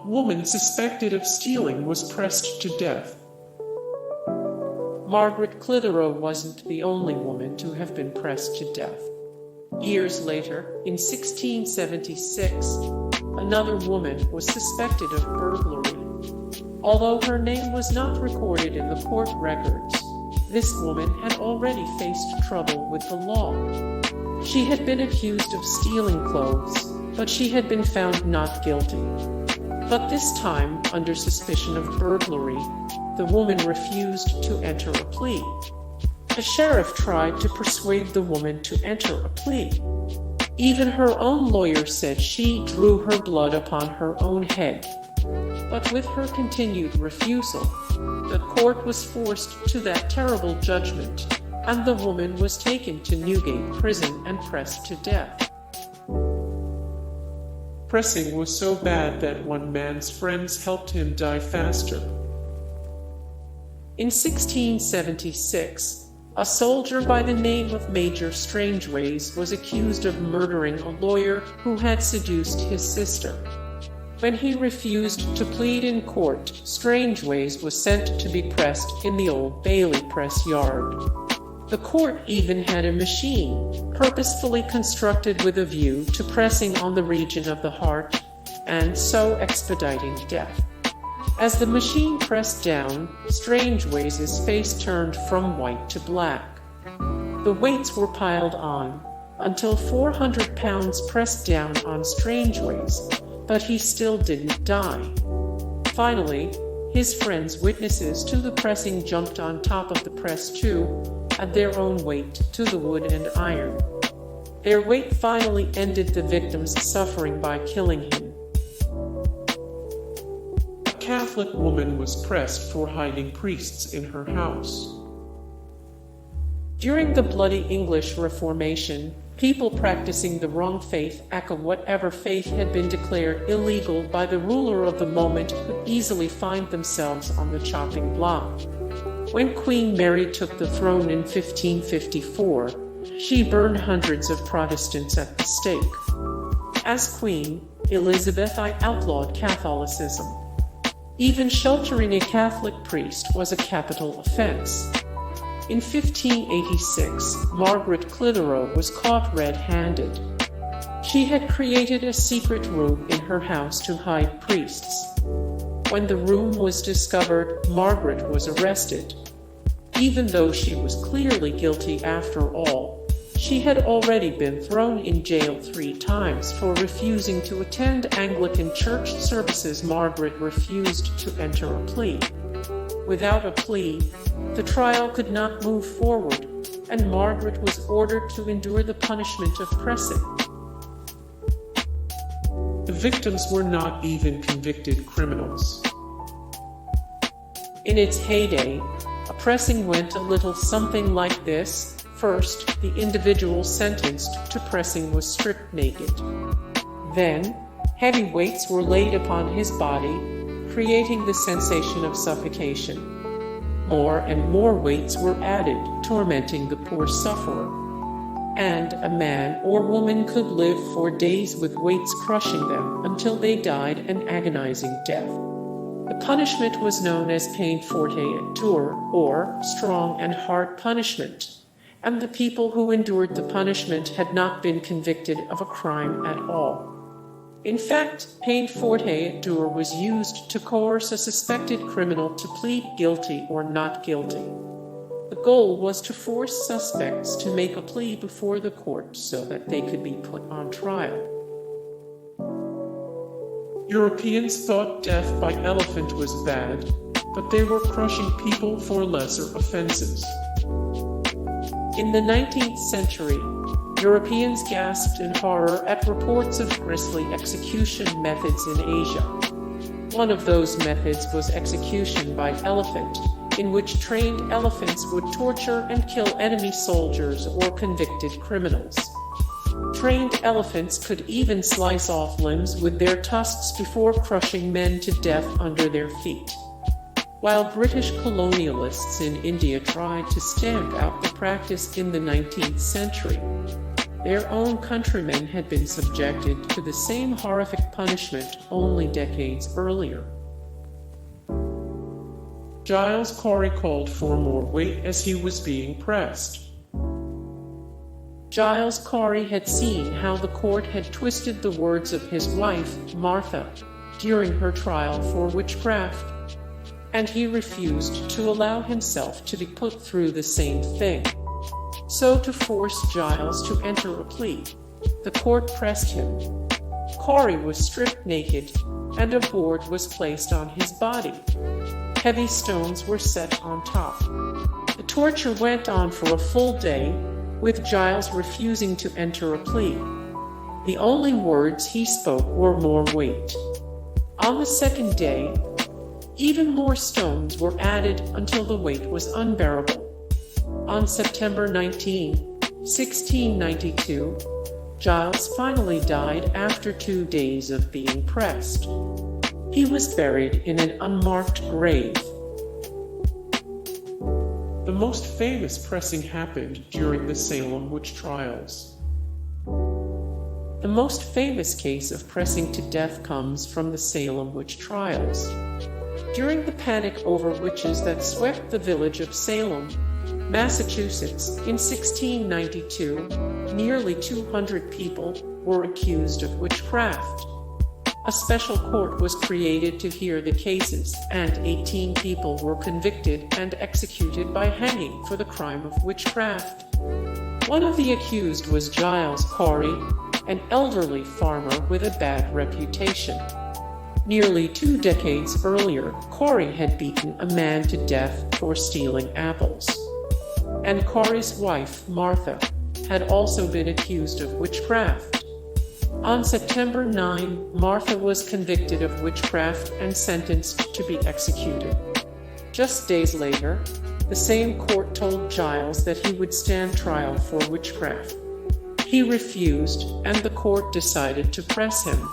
woman suspected of stealing was pressed to death. Margaret Clitheroe wasn't the only woman to have been pressed to death. Years later, in 1676, another woman was suspected of burglary. Although her name was not recorded in the court records, this woman had already faced trouble with the law. She had been accused of stealing clothes, but she had been found not guilty. But this time, under suspicion of burglary, the woman refused to enter a plea. The sheriff tried to persuade the woman to enter a plea. Even her own lawyer said she drew her blood upon her own head. But with her continued refusal, the court was forced to that terrible judgment, and the woman was taken to Newgate prison and pressed to death. Pressing was so bad that one man's friends helped him die faster. In 1676, a soldier by the name of Major Strangeways was accused of murdering a lawyer who had seduced his sister. When he refused to plead in court, Strangeways was sent to be pressed in the Old Bailey press yard. The court even had a machine, purposefully constructed with a view to pressing on the region of the heart, and so expediting death. As the machine pressed down, Strangeways' face turned from white to black. The weights were piled on, until 400 pounds pressed down on Strangeways, but he still didn't die. Finally, his friends, witnesses to the pressing, jumped on top of the press too, add their own weight to the wood and iron. Their weight finally ended the victim's suffering by killing him. A Catholic woman was pressed for hiding priests in her house. During the bloody English Reformation, people practicing the wrong faith, aka whatever faith had been declared illegal by the ruler of the moment, could easily find themselves on the chopping block. When Queen Mary took the throne in 1554, she burned hundreds of Protestants at the stake. As Queen, Elizabeth I outlawed Catholicism. Even sheltering a Catholic priest was a capital offense. In 1586, Margaret Clitheroe was caught red-handed. She had created a secret room in her house to hide priests. When the room was discovered, Margaret was arrested. Even though she was clearly guilty after all, she had already been thrown in jail 3 times for refusing to attend Anglican church services. Margaret refused to enter a plea. Without a plea, the trial could not move forward, and Margaret was ordered to endure the punishment of pressing. The victims were not even convicted criminals. In its heyday, a pressing went a little something like this. First, the individual sentenced to pressing was stripped naked. Then, heavy weights were laid upon his body, creating the sensation of suffocation. More and more weights were added, tormenting the poor sufferer. And a man or woman could live for days with weights crushing them until they died an agonizing death. The punishment was known as peine forte et dure, or strong and hard punishment, and the people who endured the punishment had not been convicted of a crime at all. In fact, peine forte et dure was used to coerce a suspected criminal to plead guilty or not guilty. The goal was to force suspects to make a plea before the court so that they could be put on trial. Europeans thought death by elephant was bad, but they were crushing people for lesser offenses. In the 19th century, Europeans gasped in horror at reports of grisly execution methods in Asia. One of those methods was execution by elephant, in which trained elephants would torture and kill enemy soldiers or convicted criminals. Trained elephants could even slice off limbs with their tusks before crushing men to death under their feet. While British colonialists in India tried to stamp out the practice in the 19th century, Their own countrymen had been subjected to the same horrific punishment only decades earlier. Giles Corey called for more weight as he was being pressed. Giles Corey had seen how the court had twisted the words of his wife, Martha, during her trial for witchcraft, and he refused to allow himself to be put through the same thing. So, to force Giles to enter a plea, the court pressed him. Corey was stripped naked, and a board was placed on his body. Heavy stones were set on top. The torture went on for a full day, with Giles refusing to enter a plea. The only words he spoke were more weight. On the second day, even more stones were added until the weight was unbearable. On September 19, 1692, Giles finally died after 2 days of being pressed. He was buried in an unmarked grave. The most famous pressing happened during the Salem witch trials. The most famous case of pressing to death comes from the Salem witch trials. During the panic over witches that swept the village of Salem, Massachusetts, in 1692, nearly 200 people were accused of witchcraft. A special court was created to hear the cases, and 18 people were convicted and executed by hanging for the crime of witchcraft. One of the accused was Giles Corey, an elderly farmer with a bad reputation. Nearly 2 decades earlier, Corey had beaten a man to death for stealing apples. And Corey's wife, Martha, had also been accused of witchcraft. On September 9, Martha was convicted of witchcraft and sentenced to be executed. Just days later, the same court told Giles that he would stand trial for witchcraft. He refused, and the court decided to press him.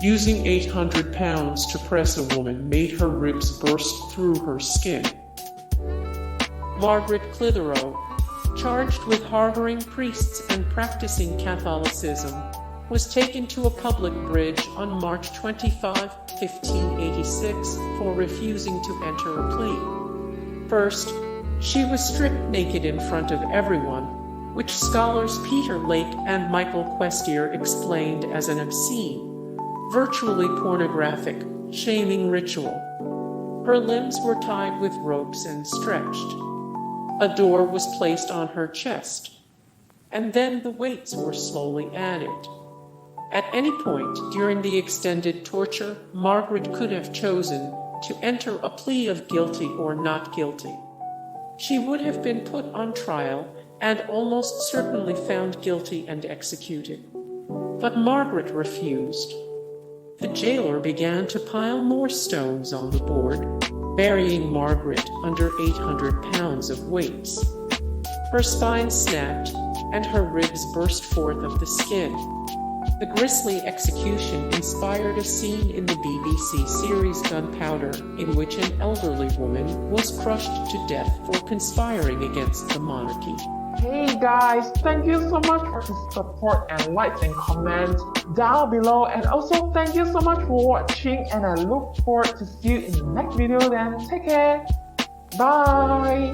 Using 800 pounds to press a woman made her ribs burst through her skin. Margaret Clitheroe, charged with harboring priests and practicing Catholicism, was taken to a public bridge on March 25, 1586, for refusing to enter a plea. First, she was stripped naked in front of everyone, which scholars Peter Lake and Michael Questier explained as an obscene, virtually pornographic, shaming ritual. Her limbs were tied with ropes and stretched. A door was placed on her chest, and then the weights were slowly added. At any point during the extended torture, Margaret could have chosen to enter a plea of guilty or not guilty. She would have been put on trial and almost certainly found guilty and executed. But Margaret refused. The jailer began to pile more stones on the board, burying Margaret under 800 pounds of weights. Her spine snapped, and her ribs burst forth of the skin. The grisly execution inspired a scene in the BBC series Gunpowder, in which an elderly woman was crushed to death for conspiring against the monarchy. Hey guys, thank you so much for the support and likes and comments down below, and also thank you so much for watching, and I look forward to see you in the next video. Then take care, bye.